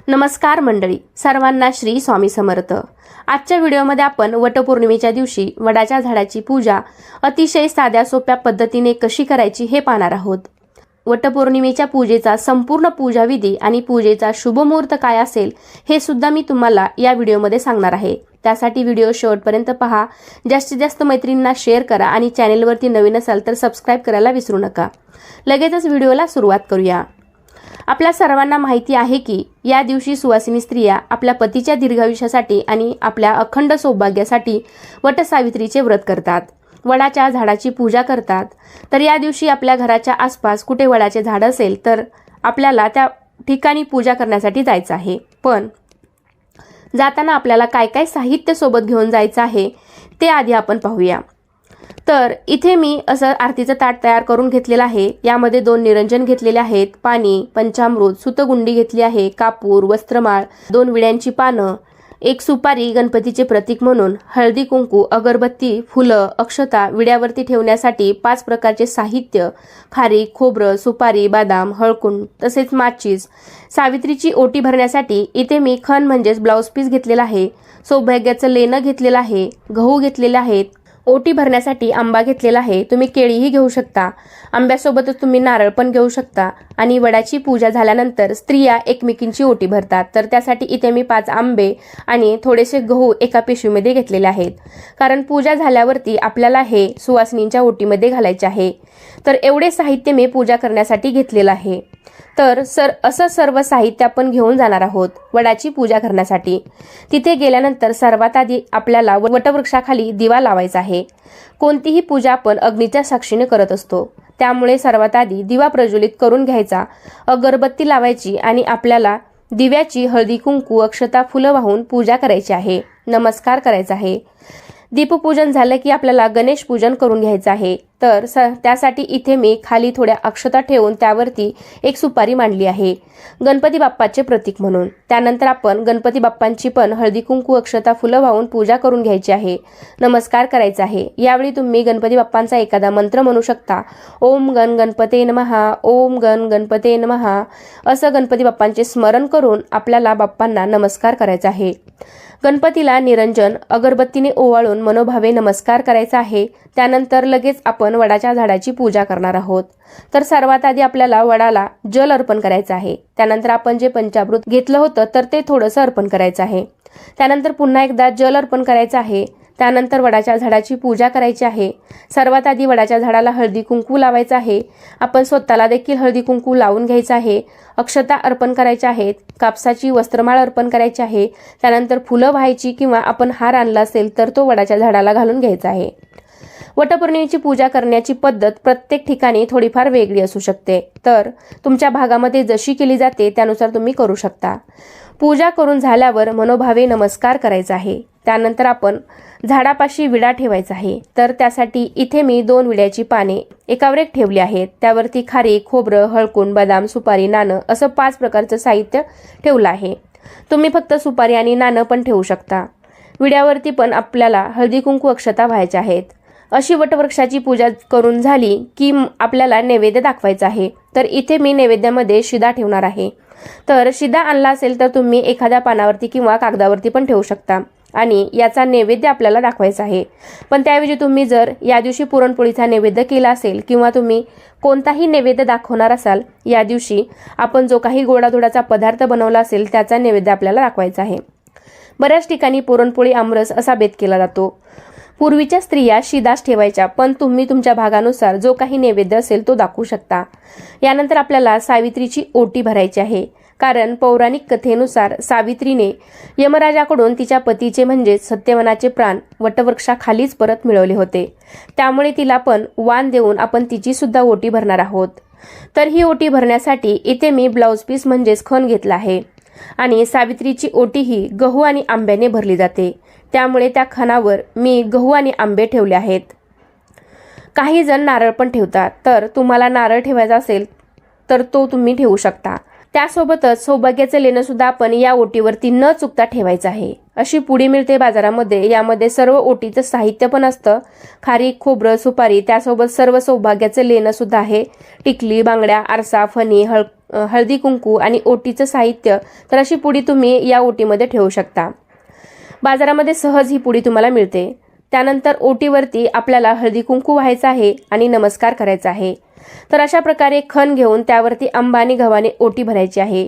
नमस्कार मंडळी, सर्वांना श्री स्वामी समर्थ। आजच्या व्हिडिओमध्ये आपण वटपौर्णिमेच्या दिवशी वडाच्या झाडाची पूजा अतिशय साध्या सोप्या पद्धतीने कशी करायची हे पाहणार आहोत। वटपौर्णिमेच्या पूजेचा संपूर्ण पूजाविधी आणि पूजेचा शुभ मुहूर्त काय असेल हे सुद्धा मी तुम्हाला या व्हिडिओमध्ये सांगणार आहे। त्यासाठी व्हिडिओ शेवटपर्यंत पहा, जास्तीत जास्त मैत्रिणींना शेअर करा आणि चॅनलवरती नवीन असाल तर सबस्क्राइब करायला विसरू नका। लगेचच व्हिडिओला सुरुवात करूया। आपल्या सर्वांना माहिती आहे की या दिवशी सुवासिनी स्त्रिया आपल्या पतीच्या दीर्घायुष्यासाठी आणि आपल्या अखंड सौभाग्यासाठी वटसावित्रीचे व्रत करतात, वडाच्या झाडाची पूजा करतात। तर या दिवशी आपल्या घराच्या आसपास कुठे वडाचे झाड असेल तर आपल्याला त्या ठिकाणी पूजा करण्यासाठी जायचं आहे। पण जाताना आपल्याला काय काय साहित्य सोबत घेऊन जायचं आहे ते आधी आपण पाहूया। तर इथे मी असं आरतीचं ताट तयार करून घेतलेलं आहे। यामध्ये 2 निरंजन घेतलेले आहेत, पाणी, पंचामृत, सुतगुंडी घेतली आहे, कापूर, वस्त्रमाळ, 2 विड्यांची पानं, 1 सुपारी गणपतीचे प्रतीक म्हणून, हळदी कुंकू, अगरबत्ती, फुलं, अक्षता, विड्यावरती ठेवण्यासाठी 5 प्रकारचे साहित्य, खारीक, खोबरं, सुपारी, बदाम, हळकुंड, तसेच माचीस। सावित्रीची ओटी भरण्यासाठी इथे मी खण म्हणजेच ब्लाउज पीस घेतलेला आहे, सौभाग्याचं लेणं घेतलेलं आहे, गहू घेतलेले आहेत, ओटी भरण्यासाठी आंबा घेतलेला आहे, तुम्ही केळीही घेऊ शकता, आंब्यासोबतच तुम्ही नारळ पण घेऊ शकता। आणि वडाची पूजा झाल्यानंतर स्त्रिया एकमेकींची ओटी भरतात, तर त्यासाठी इथे मी 5 आंबे आणि थोडेसे गहू एका पिशवीमध्ये घेतलेले आहेत, कारण पूजा झाल्यावरती आपल्याला हे सुवासिनींच्या ओटीमध्ये घालायचे आहे। तर एवढे साहित्य मी पूजा करण्यासाठी घेतलेलं आहे। तर असं सर्व साहित्य आपण घेऊन जाणार आहोत वडाची पूजा करण्यासाठी। तिथे गेल्यानंतर सर्वात आधी आपल्याला वटवृक्षाखाली दिवा लावायचा आहे। कोणतीही पूजा आपण अग्नीच्या साक्षीने करत असतो, त्यामुळे सर्वात आधी दिवा प्रज्वलित करून घ्यायचा, अगरबत्ती लावायची आणि आपल्याला दिव्याची हळदी कुंकू, अक्षता, फुलं वाहून पूजा करायची आहे, नमस्कार करायचा आहे। दीपपूजन झालं की आपल्याला गणेश पूजन करून घ्यायचं आहे। तर त्यासाठी इथे मी खाली थोड्या अक्षता ठेवून त्यावरती 1 सुपारी मांडली आहे, गणपती बाप्पाचे प्रतीक म्हणून। त्यानंतर आपण गणपती बाप्पांची पण हळदी कुंकू, अक्षता, फुलं वाहून पूजा करून घ्यायची आहे, नमस्कार करायचा आहे। यावेळी तुम्ही गणपती बाप्पांचा एखादा मंत्र म्हणू शकता, ओम गण गणपते नमः, ओम गण गणपते नमः, असं गणपती बाप्पांचे स्मरण करून आपल्याला बाप्पांना नमस्कार करायचा आहे। गणपतीला निरंजन अगरबत्तीने ओवाळून मनोभावे नमस्कार करायचा आहे। त्यानंतर लगेच आपण वडाच्या झाडाची पूजा करणार आहोत। तर सर्वात आधी आपल्याला वडाला जल अर्पण करायचं आहे। त्यानंतर आपण जे पंचामृत घेतलं होतं तर ते थोडंसं अर्पण करायचं आहे। त्यानंतर पुन्हा एकदा जल अर्पण करायचं आहे। त्यानंतर वडाच्या झाडाची पूजा करायची आहे। सर्वात आधी वडाच्या झाडाला हळदी कुंकू लावायचं आहे, आपण स्वतःला देखील हळदी कुंकू लावून घ्यायचं आहे, अक्षता अर्पण करायच्या आहेत, कापसाची वस्त्रमाळ अर्पण करायची आहे। त्यानंतर फुलं व्हायची किंवा आपण हार आणला असेल तर तो वडाच्या झाडाला घालून घ्यायचा आहे। वटपौर्णिमेची पूजा करण्याची पद्धत प्रत्येक ठिकाणी थोडीफार वेगळी असू शकते, तर तुमच्या भागामध्ये जशी केली जाते त्यानुसार तुम्ही करू शकता। पूजा करून झाल्यावर मनोभावे नमस्कार करायचा आहे। त्यानंतर आपण झाडापाशी विडा ठेवायचा आहे। तर त्यासाठी इथे मी 2 विड्याची पाने एकावर एक ठेवली आहेत, त्यावरती खारीक, खोबरं, हळकुंड, बदाम, सुपारी, नाणं असं 5 प्रकारचं साहित्य ठेवलं आहे। तुम्ही फक्त सुपारी आणि नाणं पण ठेवू शकता। विड्यावरती पण आपल्याला हळदी कुंकू, अक्षता व्हायच्या आहेत। अशी वटवृक्षाची पूजा करून झाली की आपल्याला नैवेद्य दाखवायचा आहे। तर इथे मी नैवेद्यामध्ये शिदा ठेवणार आहे। तर शिदा आणला असेल तर तुम्ही एखाद्या पानावरती किंवा कागदावरती पण ठेवू शकता आणि याचा नैवेद्य आपल्याला दाखवायचा आहे। पण त्याऐवजी तुम्ही जर या दिवशी पुरणपोळीचा नैवेद्य केला असेल किंवा तुम्ही कोणताही नैवेद्य दाखवणार असाल, या दिवशी आपण जो काही गोडाधोडाचा पदार्थ बनवला असेल त्याचा नैवेद्य आपल्याला दाखवायचा आहे। बऱ्याच ठिकाणी पुरणपोळी, आमरस असा बेत केला जातो। पूर्वीच्या स्त्रिया शिदाच ठेवायच्या, पण तुम्ही तुमच्या भागानुसार जो काही नैवेद्य असेल तो दाखवू शकता। यानंतर आपल्याला सावित्रीची ओटी भरायची आहे, कारण पौराणिक कथेनुसार सावित्रीने यमराजाकडून तिच्या पतीचे म्हणजे सत्यवानाचे प्राण वटवृक्षाखालीच परत मिळवले होते, त्यामुळे तिला पण वाण देऊन आपण तिची सुद्धा ओटी भरणार आहोत। तर ही ओटी भरण्यासाठी इथे मी ब्लाउज पीस म्हणजेच खण घेतला आहे आणि सावित्रीची ओटी ही गहू आणि आंब्याने भरली जाते, त्यामुळे त्या खणावर मी गहू आणि आंबे ठेवले आहेत। काही जण नारळ पण ठेवतात, तर तुम्हाला नारळ ठेवायचा असेल तर तो तुम्ही ठेवू शकता। त्यासोबतच सौभाग्याचं लेणं सुद्धा आपण या ओटीवरती न चुकता ठेवायचं आहे। अशी पुडी मिळते बाजारामध्ये, यामध्ये सर्व ओटीचं साहित्य पण असतं, खारीक, खोबरं, सुपारी, त्यासोबत सर्व सौभाग्याचं लेणं सुद्धा आहे, टिकली, बांगड्या, आरसा, फणी, हळदी कुंकू आणि ओटीचं साहित्य, तर अशी पुडी तुम्ही या ओटीमध्ये ठेवू शकता. बाजारामध्ये सहज ही पुडी तुम्हाला मिळते. त्यानंतर ओटीवरती आपल्याला हळदी कुंकू व्हायचं आहे आणि नमस्कार करायचा आहे. तर अशा प्रकारे खण घेऊन त्यावरती आंबा आणि गव्हाने ओटी भरायची आहे.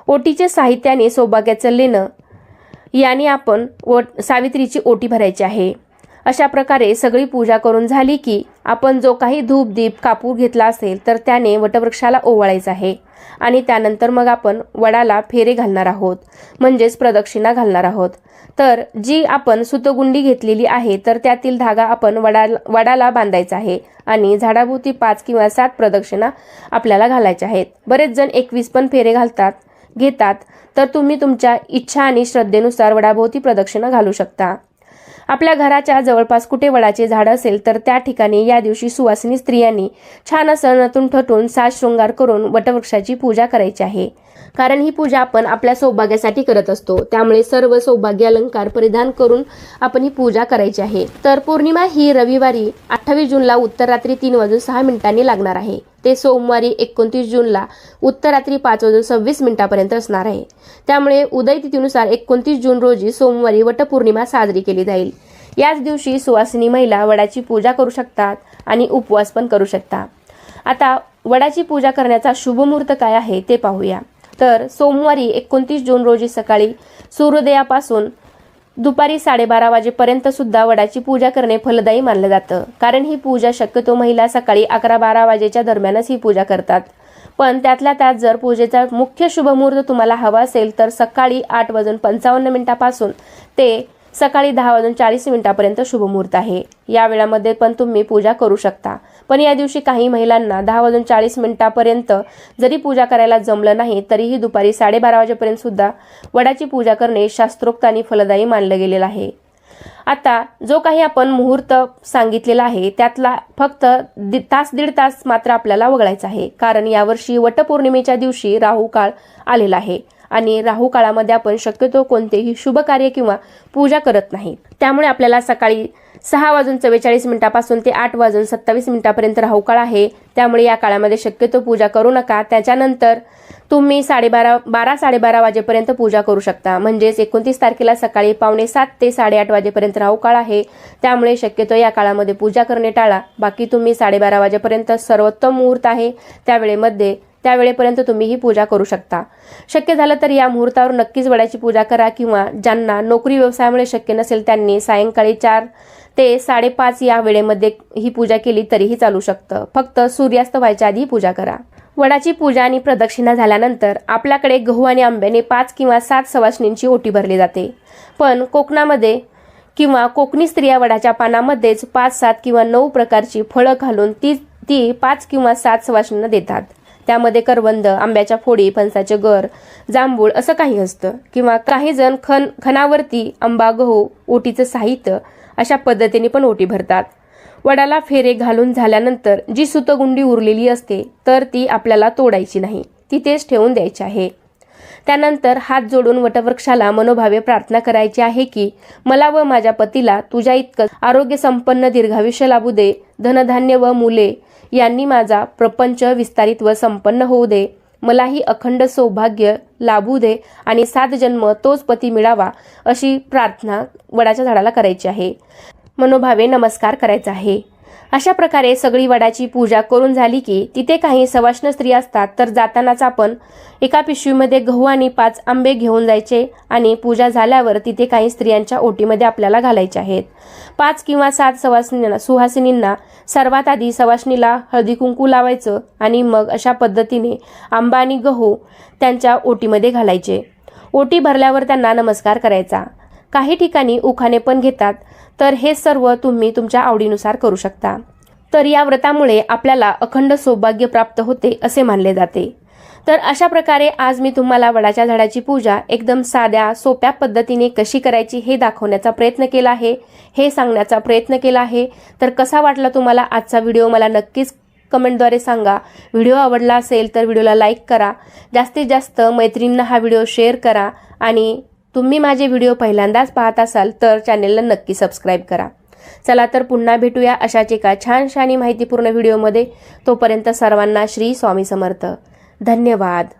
ओटीचे साहित्याने सौभाग्याचं लेणं याने आपण सावित्रीची ओटी भरायची आहे. अशा प्रकारे सगळी पूजा करून झाली की आपण जो काही धूप दीप कापूर घेतला असेल तर त्याने वटवृक्षाला ओवाळायचं आहे आणि त्यानंतर मग आपण वडाला फेरे घालणार आहोत, म्हणजेच प्रदक्षिणा घालणार आहोत. तर जी आपण सुतगुंडी घेतलेली आहे तर त्यातील धागा आपण वडाला बांधायचा आहे आणि झाडाभोवती 5 किंवा 7 प्रदक्षिणा आपल्याला घालायच्या आहेत. बरेच जण 21 पण फेरे घेतात. तर तुम्ही तुमच्या इच्छा आणि श्रद्धेनुसार वडाभोवती प्रदक्षिणा घालू शकता. आपल्या घराच्या जवळपास कुठे वडाचे झाड असेल तर त्या ठिकाणी या दिवशी सुवासिनी स्त्रियांनी छान असं नटून थटून साज शृंगार करून वटवृक्षाची पूजा करायची आहे. कारण ही पूजा आपण आपल्या सौभाग्यासाठी करत असतो, त्यामुळे सर्व सौभाग्य अलंकार परिधान करून आपण ही पूजा करायची आहे. तर पौर्णिमा ही रविवारी 28 जूनला उत्तर रात्री 3:06 लागणार आहे. ते सोमवारी 29 जूनला उत्तर रात्री 5:26 असणार आहे. त्यामुळे उदय तिथीनुसार 29 जून रोजी सोमवारी वटपौर्णिमा साजरी केली जाईल. याच दिवशी सुवासिनी महिला वडाची पूजा करू शकतात आणि उपवास पण करू शकतात. आता वडाची पूजा करण्याचा शुभ मुहूर्त काय आहे ते पाहूया. तर सोमवारी 29 जून रोजी सकाळी सूर्योदयापासून दुपारी 12:30 वाजेपर्यंत सुद्धा वडाची पूजा करणे फलदायी मानलं जातं. कारण ही पूजा शक्यतो महिला सकाळी 11-12 वाजेच्या दरम्यानच ही पूजा करतात. पण त्यातल्या त्यात जर पूजेचा मुख्य शुभ मुहूर्त तुम्हाला हवा असेल तर सकाळी 8:55 ते सकाळी 10:40 शुभ मुहूर्त आहे. या वेळामध्ये पण तुम्ही पूजा करू शकता. पण या दिवशी काही महिलांना 10:40 जरी पूजा करायला जमलं नाही तरीही दुपारी 12:30 वाजेपर्यंत सुद्धा वडाची पूजा करणे शास्त्रोक्त आणि फलदायी मानलं गेलेलं आहे. आता जो काही आपण मुहूर्त सांगितलेला आहे त्यातला फक्त दीड तास मात्र आपल्याला वगळायचा आहे. कारण यावर्षी वटपौर्णिमेच्या दिवशी राहू काळ आलेला आहे आणि राहू काळामध्ये आपण शक्यतो कोणतेही शुभ कार्य किंवा पूजा करत नाही. त्यामुळे आपल्याला सकाळी 6:44 ते 8:27 राहू काळ आहे. त्यामुळे या काळामध्ये शक्यतो पूजा करू नका. त्याच्यानंतर तुम्ही 12:30 वाजेपर्यंत पूजा करू शकता. म्हणजेच 29 तारखेला सकाळी 7:15 ते 8:30 वाजेपर्यंत राहू काळ आहे. त्यामुळे शक्यतो या काळामध्ये पूजा करणे टाळा. बाकी तुम्ही 12:30 वाजेपर्यंत सर्वोत्तम मुहूर्त आहे त्यावेळेपर्यंत तुम्ही ही पूजा करू शकता. शक्य झालं तर या मुहूर्तावर नक्कीच वडाची पूजा करा किंवा ज्यांना नोकरी व्यवसायामुळे शक्य नसेल त्यांनी सायंकाळी 4 ते 5:30 या वेळेमध्ये ही पूजा केली तरीही चालू शकतं. फक्त सूर्यास्त व्हायच्या आधी पूजा करा. वडाची पूजा आणि प्रदक्षिणा झाल्यानंतर आपल्याकडे गहू आणि आंब्याने 5 किंवा 7 सवासणींची ओटी भरली जाते. पण कोकणामध्ये किंवा कोकणी स्त्रिया वडाच्या पानामध्येच 5, 7 किंवा 9 प्रकारची फळं घालून ती 5 किंवा 7 सवासणींना देतात. त्यामध्ये करवंद, आंब्याच्या फोडी, फणसाचे गर, जांभूळ असं काही असतं. किंवा काही जण खणावरती आंबा, गहू, ओटीचं साहित्य अशा पद्धतीने पण ओटी भरतात. वडाला फेरे घालून झाल्यानंतर जी सुतगुंडी उरलेली असते तर ती आपल्याला तोडायची नाही, तिथेच ठेवून द्यायची आहे. त्यानंतर हात जोडून वटवृक्षाला मनोभावे प्रार्थना करायची आहे की मला व माझ्या पतीला तुझ्या इतकं आरोग्य संपन्न दीर्घायुष्य लाभू दे. धनधान्य व मुले यांनी माझा प्रपंच विस्तारित व संपन्न होऊ दे. मलाही अखंड सौभाग्य लाभू दे आणि 7 जन्म तोच पती मिळावा अशी प्रार्थना वडाच्या झाडाला करायची आहे. मनोभावे नमस्कार करायचा आहे. अशा प्रकारे सगळी वडाची पूजा करून झाली की तिथे काही सवाष्ण स्त्री असतात तर जातानाच आपण एका पिशवीमध्ये गहू आणि 5 आंबे घेऊन जायचे आणि पूजा झाल्यावर तिथे काही स्त्रियांच्या ओटीमध्ये आपल्याला घालायचे आहेत. 5 किंवा 7 सुहासिनींना सर्वात आधी सवाष्णीला हळदी कुंकू लावायचं आणि मग अशा पद्धतीने आंबा आणि गहू त्यांच्या ओटीमध्ये घालायचे. ओटी भरल्यावर त्यांना नमस्कार करायचा. काही ठिकाणी उखाणे पण घेतात. तर हे सर्व तुम्ही तुमच्या आवडीनुसार करू शकता. तर या व्रतामुळे आपल्याला अखंड सौभाग्य प्राप्त होते असे मानले जाते. तर अशा प्रकारे आज मी तुम्हाला वडाच्या झाडाची पूजा एकदम साध्या सोप्या पद्धतीने कशी करायची हे दाखवण्याचा प्रयत्न केला आहे, हे सांगण्याचा प्रयत्न केला आहे. तर कसा वाटला तुम्हाला आजचा व्हिडिओ मला नक्कीच कमेंटद्वारे सांगा. व्हिडिओ आवडला असेल तर व्हिडिओला लाईक करा. जास्तीत जास्त मैत्रिणींना हा व्हिडिओ शेअर करा आणि तुम्ही माझे व्हिडिओ पहिल्यांदाच पाहत असाल तर चॅनेलला नक्की सबस्क्राईब करा. चला तर पुन्हा भेटूया अशाच एका छानशा आणि माहितीपूर्ण व्हिडिओमध्ये. तोपर्यंत सर्वांना श्री स्वामी समर्थ. धन्यवाद.